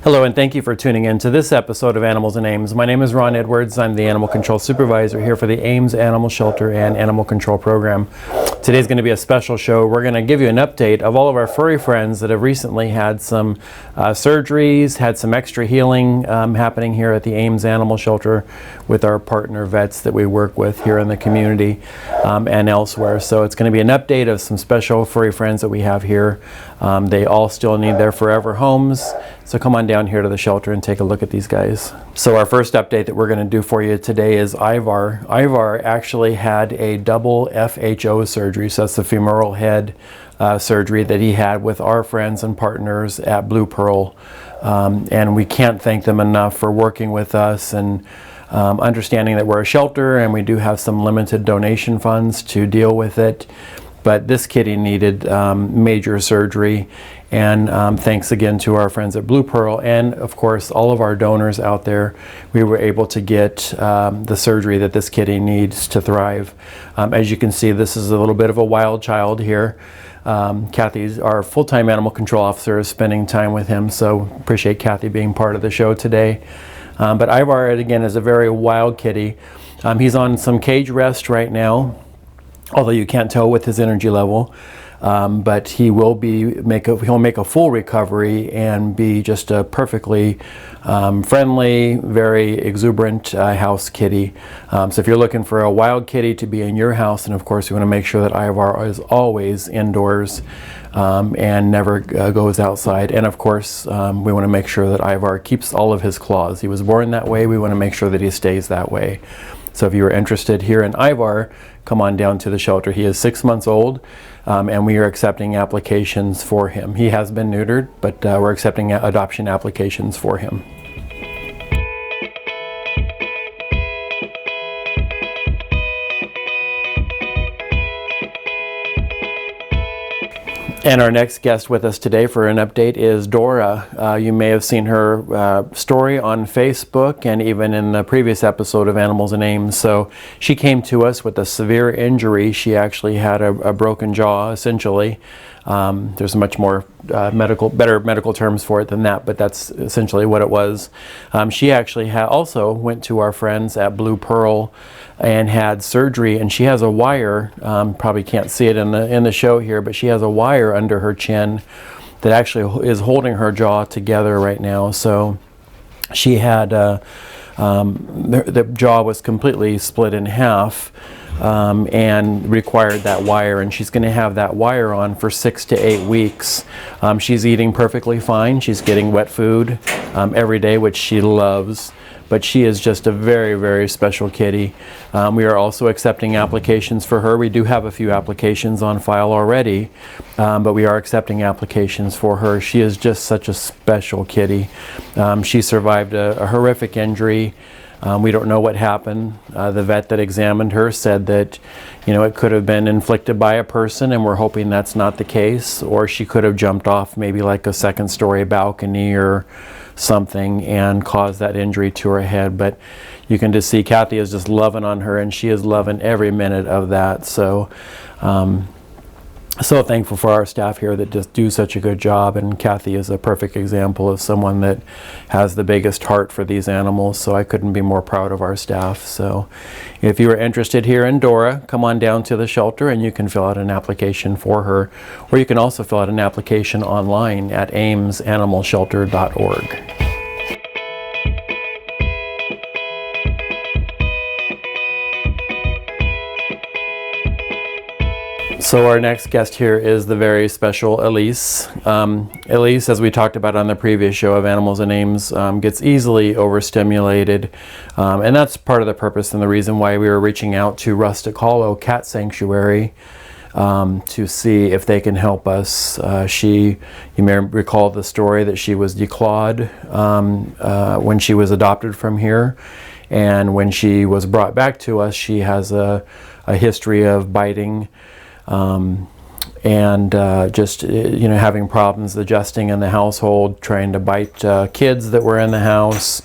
Hello, and thank you for tuning in to this episode of Animals and Ames. My name is Ron Edwards. I'm the Animal Control Supervisor here for the Ames Animal Shelter and Animal Control Program. Today's going to be a special show. We're going to give you an update of all of our furry friends that have recently had some surgeries, had some extra healing happening here at the Ames Animal Shelter with our partner vets that we work with here in the community and elsewhere. So it's going to be an update of some special furry friends that we have here. They all still need their forever homes. So come on down here to the shelter and take a look at these guys. So our first update that we're going to do for you today is Ivar. Ivar actually had a double FHO surgery, so that's the femoral head surgery that he had with our friends and partners at Blue Pearl. And we can't thank them enough for working with us and understanding that we're a shelter and we do have some limited donation funds to deal with it. But this kitty needed major surgery, and thanks again to our friends at Blue Pearl and of course all of our donors out there, we were able to get the surgery that this kitty needs to thrive. As you can see, this is a little bit of a wild child here. Kathy, our full-time animal control officer, is spending time with him, so appreciate Kathy being part of the show today. But Ivar, again, is a very wild kitty. He's on some cage rest right now, although you can't tell with his energy level, but he will he'll make a full recovery and be just a perfectly friendly, very exuberant house kitty. So if you're looking for a wild kitty to be in your house, and of course you want to make sure that Ivar is always indoors and never goes outside. And of course we want to make sure that Ivar keeps all of his claws. He was born that way. We want to make sure that he stays that way. So if you are interested here in Ivar, come on down to the shelter. He is 6 months old, and we are accepting applications for him. He has been neutered, but we're accepting adoption applications for him. And our next guest with us today for an update is Dora. You may have seen her story on Facebook and even in the previous episode of Animals and Ames. So she came to us with a severe injury. She actually had a broken jaw, essentially. There's much more better medical terms for it than that, but that's essentially what it was. She actually also went to our friends at Blue Pearl and had surgery, and she has a wire, probably can't see it in the show here, but she has a wire under her chin that actually is holding her jaw together right now. So she had the jaw was completely split in half and required that wire, and she's going to have that wire on for 6 to 8 weeks. She's eating perfectly fine. She's getting wet food every day, which she loves. But she is just a very, very special kitty. We are also accepting applications for her. We do have a few applications on file already, but we are accepting applications for her. She is just such a special kitty. She survived a horrific injury. We don't know what happened. The vet that examined her said that, it could have been inflicted by a person, and we're hoping that's not the case. Or she could have jumped off maybe like a second-story balcony or something and caused that injury to her head. But you can just see Kathy is just loving on her, and she is loving every minute of that. So so thankful for our staff here that just do such a good job, and Kathy is a perfect example of someone that has the biggest heart for these animals, so I couldn't be more proud of our staff. So if you are interested here in Dora, come on down to the shelter and you can fill out an application for her, or you can also fill out an application online at amesanimalshelter.org. So our next guest here is the very special Elise. Elise, as we talked about on the previous show of Animals and Ames, gets easily overstimulated, and that's part of the purpose and the reason why we were reaching out to Rustic Hollow Cat Sanctuary to see if they can help us. You may recall the story that she was declawed when she was adopted from here, and when she was brought back to us, she has a history of biting and just having problems adjusting in the household, trying to bite kids that were in the house,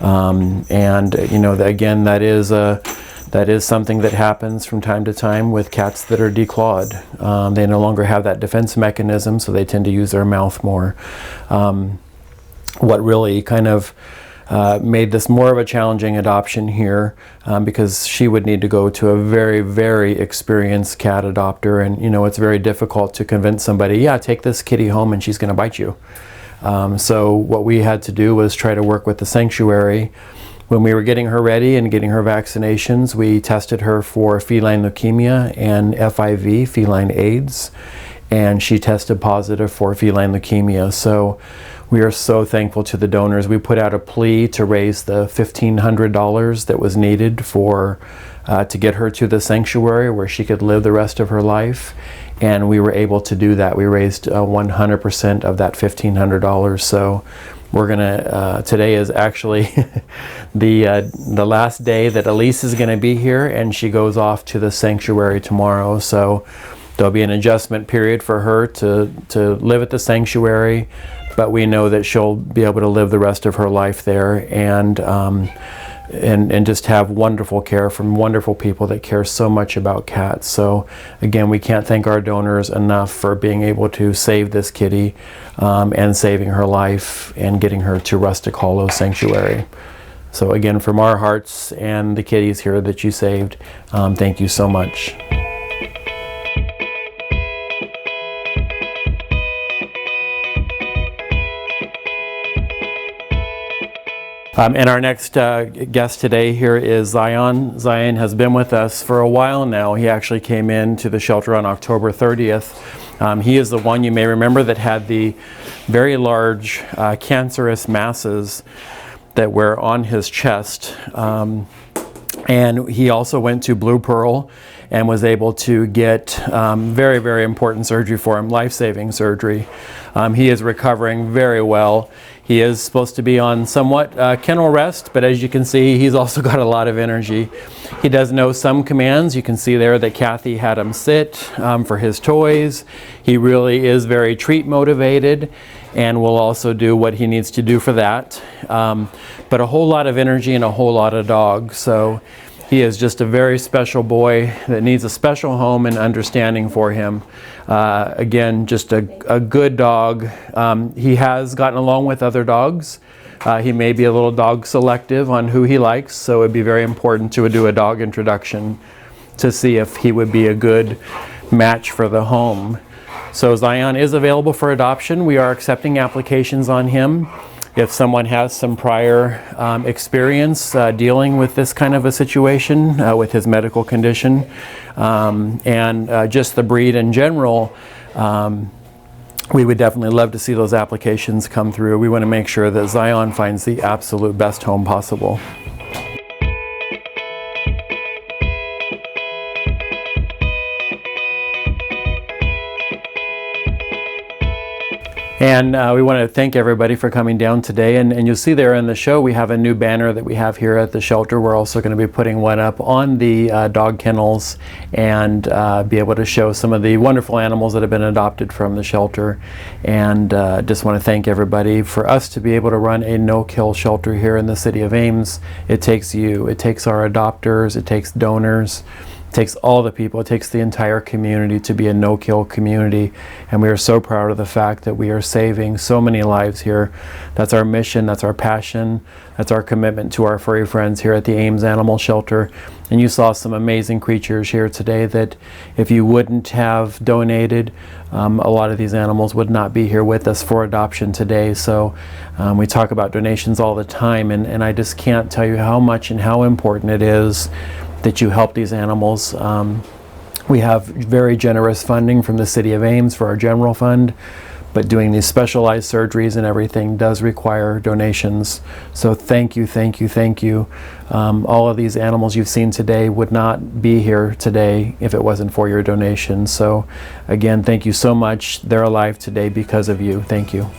and again, that is something that happens from time to time with cats that are declawed. They no longer have that defense mechanism, so they tend to use their mouth more. what really kind of made this more of a challenging adoption here, because she would need to go to a very, very experienced cat adopter, and it's very difficult to convince somebody, yeah, take this kitty home and she's going to bite you. So what we had to do was try to work with the sanctuary. When we were getting her ready and getting her vaccinations, we tested her for feline leukemia and FIV, feline AIDS, and she tested positive for feline leukemia. So we are so thankful to the donors. We put out a plea to raise the $1,500 that was needed for to get her to the sanctuary where she could live the rest of her life, and we were able to do that. We raised 100% of that $1,500. So we're gonna today is actually the last day that Elise is gonna be here, and she goes off to the sanctuary tomorrow. So there'll be an adjustment period for her to live at the sanctuary, but we know that she'll be able to live the rest of her life there, and just have wonderful care from wonderful people that care so much about cats. So again, we can't thank our donors enough for being able to save this kitty, and saving her life and getting her to Rustic Hollow Sanctuary. So again, from our hearts and the kitties here that you saved, thank you so much. And our next guest today here is Zion. Zion has been with us for a while now. He actually came into the shelter on October 30th. He is the one, you may remember, that had the very large cancerous masses that were on his chest. And he also went to Blue Pearl and was able to get very, very important surgery for him, life-saving surgery. He is recovering very well. He is supposed to be on somewhat kennel rest, but as you can see, he's also got a lot of energy. He does know some commands. You can see there that Kathy had him sit for his toys. He really is very treat motivated and will also do what he needs to do for that. But a whole lot of energy and a whole lot of dog. So he is just a very special boy that needs a special home and understanding for him. Again, just a good dog. He has gotten along with other dogs. He may be a little dog selective on who he likes, so it'd be very important to do a dog introduction to see if he would be a good match for the home. So Zion is available for adoption. We are accepting applications on him. If someone has some prior experience dealing with this kind of a situation with his medical condition, and just the breed in general, we would definitely love to see those applications come through. We want to make sure that Zion finds the absolute best home possible. And we want to thank everybody for coming down today. And you'll see there in the show, we have a new banner that we have here at the shelter. We're also going to be putting one up on the dog kennels and be able to show some of the wonderful animals that have been adopted from the shelter. And just want to thank everybody. For us to be able to run a no-kill shelter here in the city of Ames, it takes you, it takes our adopters, it takes donors. It takes all the people, it takes the entire community to be a no-kill community, and we are so proud of the fact that we are saving so many lives here. That's our mission, that's our passion, that's our commitment to our furry friends here at the Ames Animal Shelter. And you saw some amazing creatures here today that if you wouldn't have donated, a lot of these animals would not be here with us for adoption today. So we talk about donations all the time, and I just can't tell you how much and how important it is that you help these animals. We have very generous funding from the city of Ames for our general fund, but doing these specialized surgeries and everything does require donations. So thank you, thank you, thank you. All of these animals you've seen today would not be here today if it wasn't for your donations. So again, thank you so much. They're alive today because of you. Thank you.